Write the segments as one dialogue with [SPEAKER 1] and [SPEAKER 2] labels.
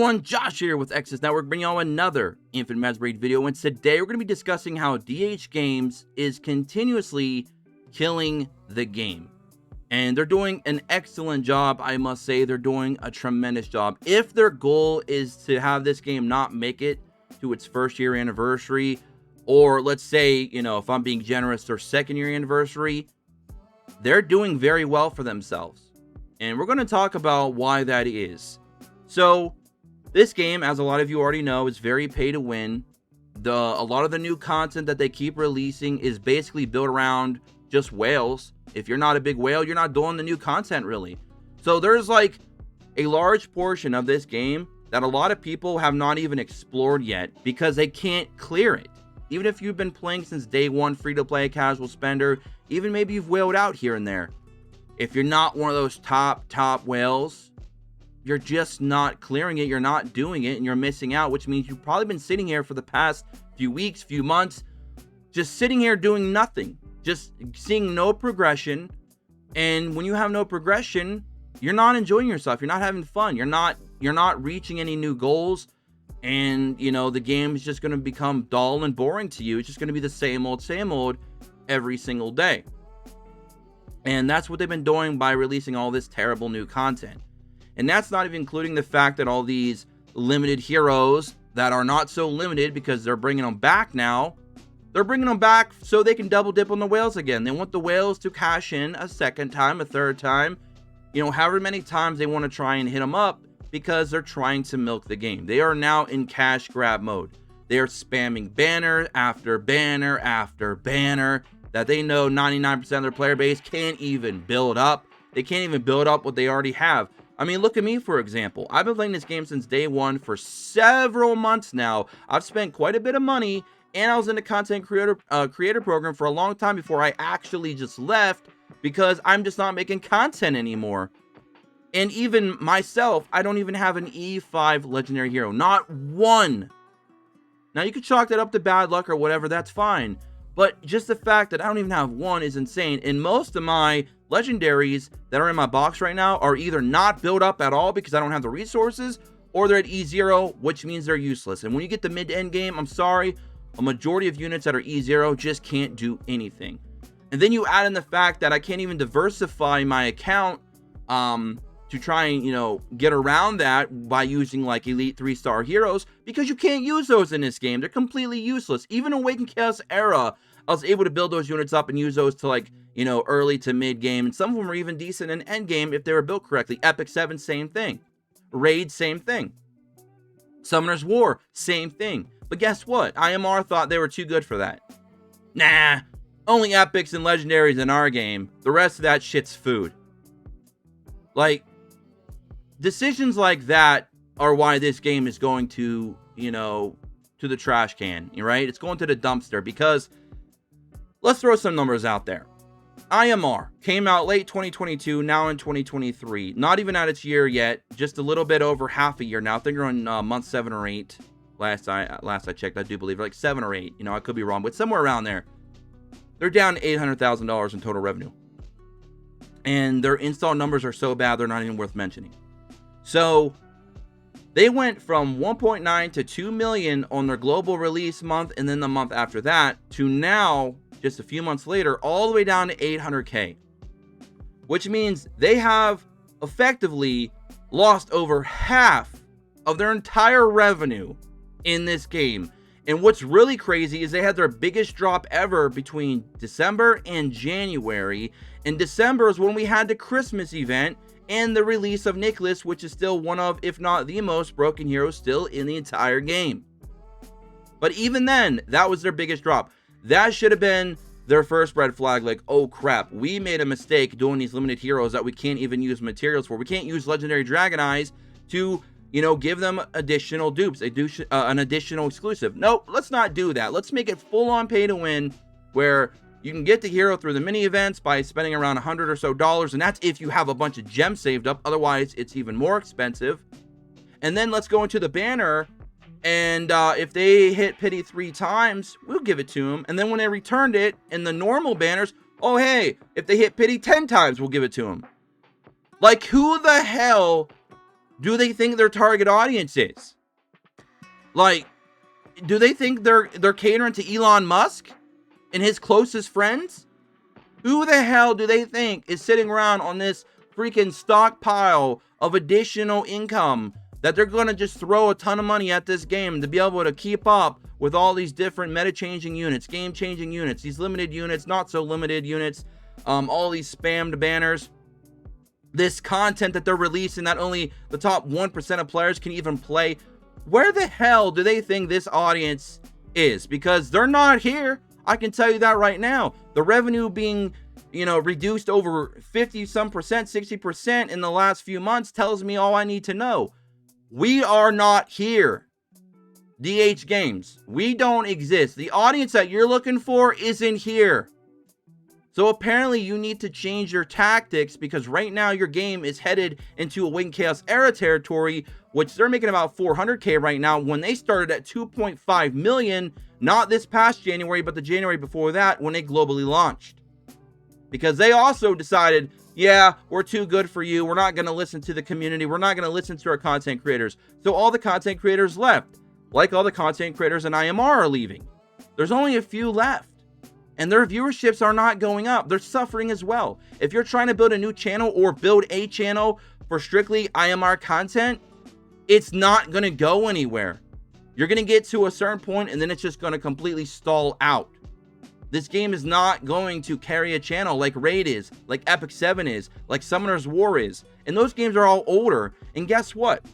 [SPEAKER 1] everyone, Josh here with Exodus Network, bringing y'all another Infinite Magicraid video, and today we're going to be discussing how DH Games is continuously killing the game. And they're doing an excellent job, I must say. They're doing a tremendous job. If their goal is to have this game not make it to its first year anniversary, or let's say, you know, if I'm being generous, their second year anniversary, they're doing very well for themselves. And we're going to talk about why that is. So, this game, as a lot of you already know, is very pay to win. A lot of the new content that they keep releasing is basically built around just whales. If you're not a big whale, you're not doing the new content, really. So, there's like a large portion of this game that a lot of people have not even explored yet because they can't clear it. Even if you've been playing since day one, free-to-play, casual spender, even maybe you've whaled out here and there. If you're not one of those top whales, you're just not clearing it, you're not doing it, and you're missing out, which means you've probably been sitting here for the past few weeks, few months, just sitting here doing nothing, just seeing no progression. And when you have no progression, you're not enjoying yourself, you're not having fun, you're not reaching any new goals, and you know, the game is just going to become dull and boring to you. It's just going to be the same old every single day. And that's what they've been doing by releasing all this terrible new content. And that's not even including the fact that all these limited heroes that are not so limited, because they're bringing them back now. They're bringing them back so they can double dip on the whales again. They want the whales to cash in a second time, a third time. You know, however many times they want to try and hit them up, because they're trying to milk the game. They are now in cash grab mode. They are spamming banner after banner after banner that they know 99% of their player base can't even build up. They can't even build up what they already have. I mean, look at me, for example. I've been playing this game since day one for several months now. I've spent quite a bit of money, and I was in the content creator program for a long time before I actually just left, because I'm just not making content anymore. And even myself, I don't even have an E5 legendary hero. Not one. Now, you could chalk that up to bad luck or whatever, that's fine. But just the fact that I don't even have one is insane. And most of my legendaries that are in my box right now are either not built up at all because I don't have the resources, or they're at E0, which means they're useless. And when you get the mid to end game, I'm sorry, a majority of units that are E0 just can't do anything. And then you add in the fact that I can't even diversify my account to try and, you know, get around that by using like elite 3-star heroes, because you can't use those in this game. They're completely useless. Even Awakened Chaos Era, I was able to build those units up and use those to, like, you know, early to mid game, and some of them are even decent in end game if they were built correctly. Epic 7, same thing. Raid, same thing. Summoner's War, same thing. But guess what? IMR thought they were too good for that. Nah, only epics and legendaries in our game. The rest of that shit's food. Like, decisions like that are why this game is going to, you know, to the trash can, right? It's going to the dumpster, because let's throw some numbers out there. IMR came out late 2022, now in 2023. Not even at its year yet, just a little bit over half a year now. I think we're on month 7 or 8. Last I checked, I do believe, like 7 or 8. You know, I could be wrong, but somewhere around there. They're down $800,000 in total revenue. And their install numbers are so bad, they're not even worth mentioning. So, they went from 1.9 to 2 million on their global release month, and then the month after that, to now, just a few months later, all the way down to 800K. Which means they have effectively lost over half of their entire revenue in this game. And what's really crazy is they had their biggest drop ever between December and January. And December is when we had the Christmas event and the release of Nicholas, which is still one of, if not the most broken hero still in the entire game. But even then, that was their biggest drop. That should have been their first red flag, like, oh crap, we made a mistake doing these limited heroes that we can't even use materials for. We can't use legendary dragon eyes to, you know, give them additional dupes, an additional exclusive. Nope, let's not do that. Let's make it full on pay to win, where you can get the hero through the mini events by spending around $100 or so, and that's if you have a bunch of gems saved up. Otherwise, it's even more expensive. And then let's go into the banner, and if they hit pity 3 times, we'll give it to them. And then when they returned it in the normal banners, oh hey, if they hit pity 10 times, we'll give it to them. Like, who the hell do they think their target audience is? Like, do they think they're catering to Elon Musk and his closest friends? Who the hell do they think is sitting around on this freaking stockpile of additional income that they're going to just throw a ton of money at this game to be able to keep up with all these different meta-changing units, game-changing units, these limited units, not so limited units, all these spammed banners, this content that they're releasing that only the top 1% of players can even play? Where the hell do they think this audience is? Because they're not here. I can tell you that right now. The revenue being, reduced over 50-some percent, 60% in the last few months tells me all I need to know. We are not here. DH Games, we don't exist. The audience that you're looking for isn't here. So apparently you need to change your tactics, because right now your game is headed into Awakened Chaos era territory, which they're making about 400K right now, when they started at 2.5 million, not this past January, but the January before that, when they globally launched. Because they also decided, yeah, we're too good for you. We're not going to listen to the community. We're not going to listen to our content creators. So all the content creators left. Like all the content creators in IMR are leaving. There's only a few left. And their viewerships are not going up. They're suffering as well. If you're trying to build a new channel or build a channel for strictly IMR content, it's not going to go anywhere. You're going to get to a certain point and then it's just going to completely stall out. This game is not going to carry a channel like Raid is, like Epic 7 is, like Summoner's War is. And those games are all older. And guess what?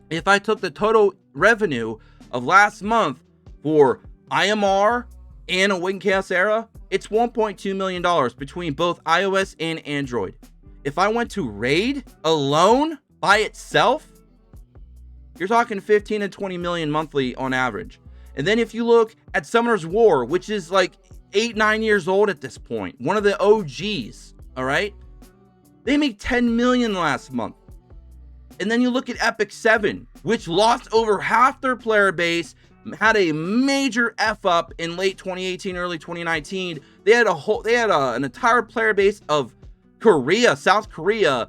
[SPEAKER 1] If I took the total revenue of last month for IMR and Awakened Chaos era, it's $1.2 million between both iOS and Android. If I went to Raid alone by itself, you're talking 15 and 20 million monthly on average. And then if you look at Summoner's War, which is like 8-9 years old at this point, one of the OGs, all right? They made 10 million last month. And then you look at Epic 7, which lost over half their player base, had a major F up in late 2018, early 2019. They had an entire player base of South Korea,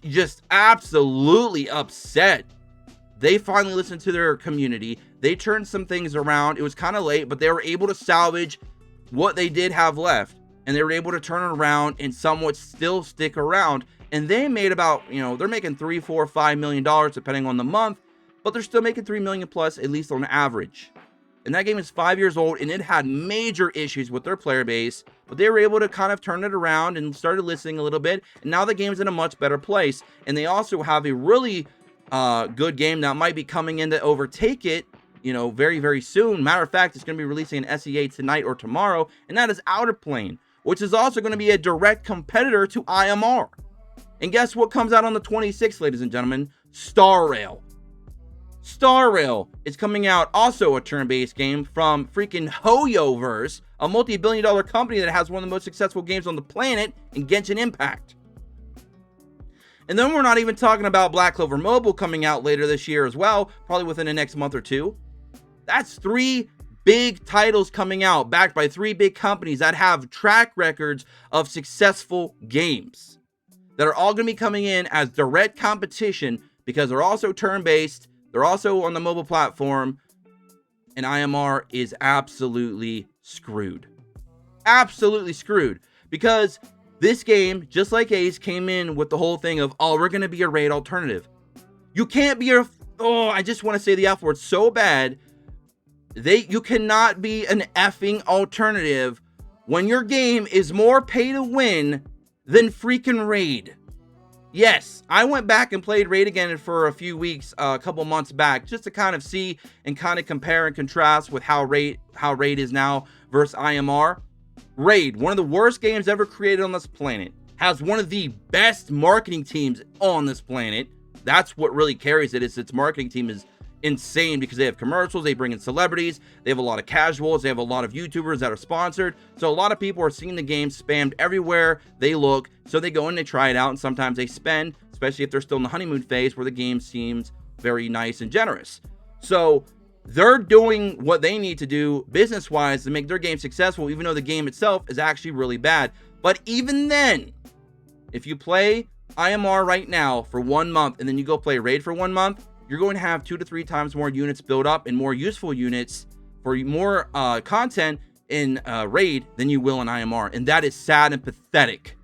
[SPEAKER 1] just absolutely upset. They finally listened to their community. They turned some things around. It was kind of late, but they were able to salvage what they did have left. And they were able to turn it around and somewhat still stick around. And they made about, they're making $3, $4, $5 million depending on the month. But they're still making 3 million plus, at least on average. And that game is 5 years old, and it had major issues with their player base. But they were able to kind of turn it around and started listening a little bit. And now the game's in a much better place. And they also have a really good game that might be coming in to overtake it, very, very soon. Matter of fact, it's going to be releasing an SEA tonight or tomorrow. And that is Outer Plane, which is also going to be a direct competitor to IMR. And guess what comes out on the 26th, ladies and gentlemen? Star Rail. Star Rail is coming out, also a turn-based game from freaking JoshVerse, a multi-billion-dollar company that has one of the most successful games on the planet in Genshin Impact. And then we're not even talking about Black Clover Mobile coming out later this year as well, probably within the next month or two. That's 3 big titles coming out, backed by 3 big companies that have track records of successful games that are all going to be coming in as direct competition, because they're also turn-based. They're also on the mobile platform, and IMR is absolutely screwed. Absolutely screwed. Because this game, just like Ace, came in with the whole thing of, oh, we're going to be a raid alternative. You can't be I just want to say the F word so bad. You cannot be an effing alternative when your game is more pay to win than freaking Raid. Yes, I went back and played Raid again for a few weeks, a couple months back, just to kind of see and kind of compare and contrast with how Raid is now versus IMR. Raid, one of the worst games ever created on this planet, has one of the best marketing teams on this planet. That's what really carries it. Its marketing team is insane, because they have commercials, they bring in celebrities, they have a lot of casuals, they have a lot of YouTubers that are sponsored. So a lot of people are seeing the game spammed everywhere they look. So they go in, they try it out, and sometimes they spend, especially if they're still in the honeymoon phase where the game seems very nice and generous. So they're doing what they need to do business-wise to make their game successful, even though the game itself is actually really bad. But even then, if you play IMR right now for 1 month, and then you go play Raid for 1 month, you're going to have 2 to 3 times more units build up and more useful units for more content in Raid than you will in IMR. And that is sad and pathetic.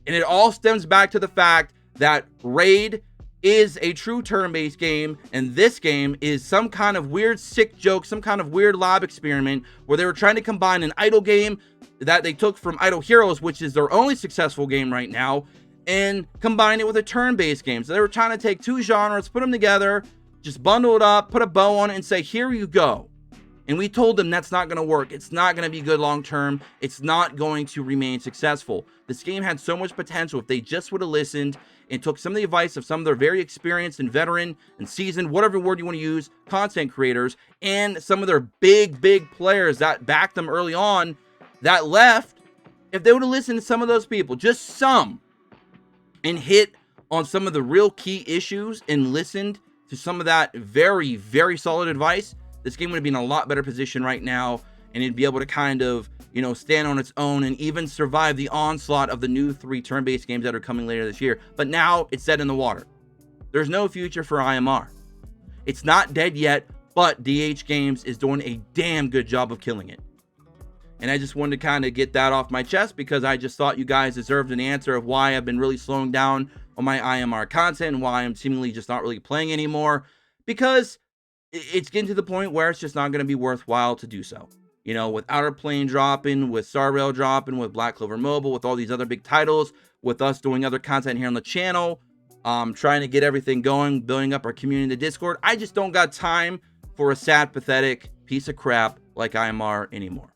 [SPEAKER 1] And it all stems back to the fact that Raid is a true turn-based game, and this game is some kind of weird sick joke, some kind of weird lab experiment where they were trying to combine an idle game that they took from Idle Heroes, which is their only successful game right now, and combine it with a turn-based game. So they were trying to take 2 genres, put them together, just bundle it up, put a bow on it, and say, here you go. And we told them that's not going to work. It's not going to be good long-term. It's not going to remain successful. This game had so much potential if they just would have listened and took some of the advice of some of their very experienced and veteran and seasoned, whatever word you want to use, content creators, and some of their big players that backed them early on that left. If they would have listened to some of those people, just some, and hit on some of the real key issues and listened to some of that very solid advice, this game would be in a lot better position right now, and it'd be able to kind of, stand on its own and even survive the onslaught of the new 3 turn-based games that are coming later this year. But now it's dead in the water. There's no future for IMR. It's not dead yet, but DH Games is doing a damn good job of killing it. And I just wanted to kind of get that off my chest because I just thought you guys deserved an answer of why I've been really slowing down on my IMR content and why I'm seemingly just not really playing anymore, because it's getting to the point where it's just not going to be worthwhile to do so. With Outer Plane dropping, with Star Rail dropping, with Black Clover Mobile, with all these other big titles, with us doing other content here on the channel, trying to get everything going, building up our community in the Discord, I just don't got time for a sad, pathetic piece of crap like IMR anymore.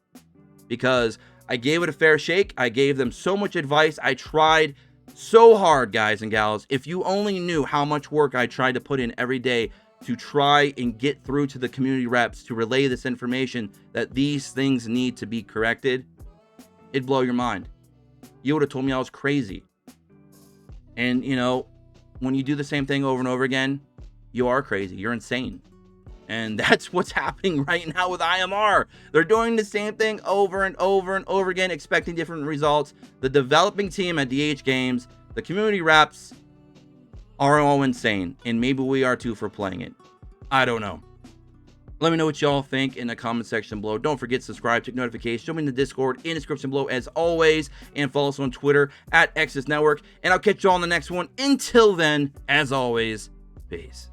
[SPEAKER 1] Because I gave it a fair shake. I gave them so much advice. I tried so hard, guys and gals. If you only knew how much work I tried to put in every day to try and get through to the community reps to relay this information that these things need to be corrected, it'd blow your mind. You would have told me I was crazy. And, when you do the same thing over and over again, you are crazy. You're insane. And that's what's happening right now with IMR. They're doing the same thing over and over and over again, expecting different results. The developing team at DH Games, the community reps, are all insane, and maybe we are too for playing it. I don't know. Let me know what y'all think in the comment section below. Don't forget to subscribe, check notifications, join me in the Discord in the description below as always, and follow us on Twitter at Exodus Network. And I'll catch y'all on the next one. Until then, as always, peace.